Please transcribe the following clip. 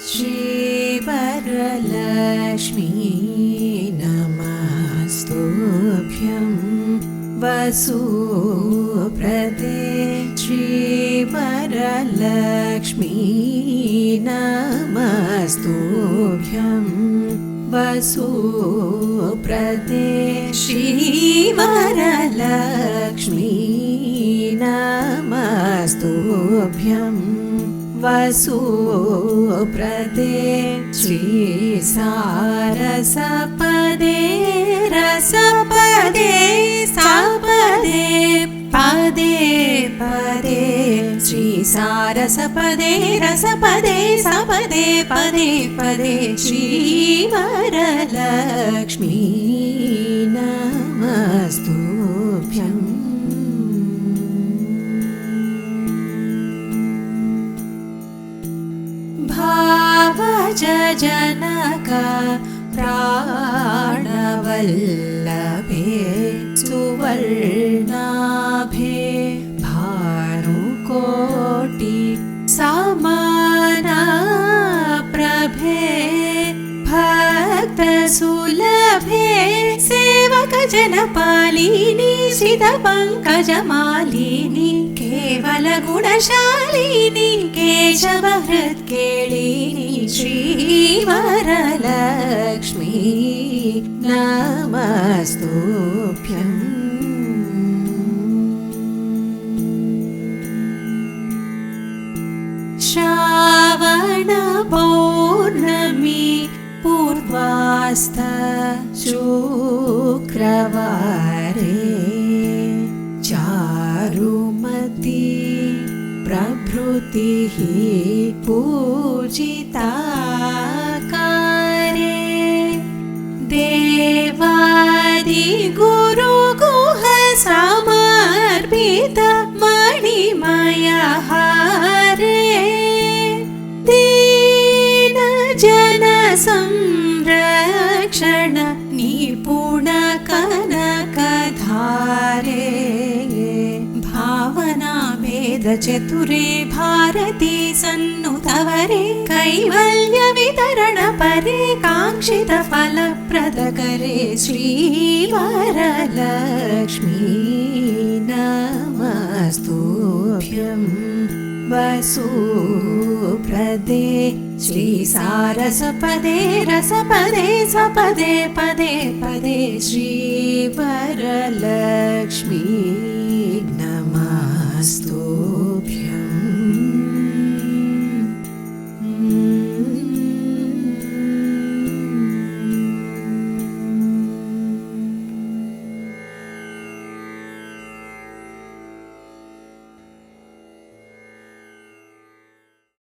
श्रीवरलक्ष्मी नमस्तुभ्यं वसुप्रदे श्रीवरलक्ष्मी नमस्तुभ्यं वसुप्रदे श्रीवरलक्ष्मी नमस्तुभ्यं वसुप्रदे श्रीसारसपदे रसपदे सपदे पदे पदे श्रीसारसपदे रसपदे सपदे पदे पदे श्रीवरलक्ष्मी नमस्तुभ्यम् भावजनक प्राणवल्लभे सुवर्णाभे भानुकोटि समानप्रभे भक्तसुलभे सेवकजनपालिनी श्रितपङ्कजमालिनी केवलगुणशालिनी केशवहृत्केलिनी श्रीवरलक्ष्मी नमस्तुभ्यम् श्रावणपौर्णमी पूर्वास्त शुक्रवारे चारुमती प्रभृतिः पूजिता कारे देवादिगुरुगुह समर्पित मणिमयहारे दीनजनसंरक्षण निपुण कनकधारे भावना वेद चतुरे भारती सन्नुतवरे कैवल्य वितरण परे कांक्षित फलप्रदकरे श्रीवरलक्ष्मी नमस्तुभ्यं वसुप्रदे श्रीसारसपदे रसपदे सपदे पदे पदे श्रीवरलक्ष्मी नमस्तुभ्यम्।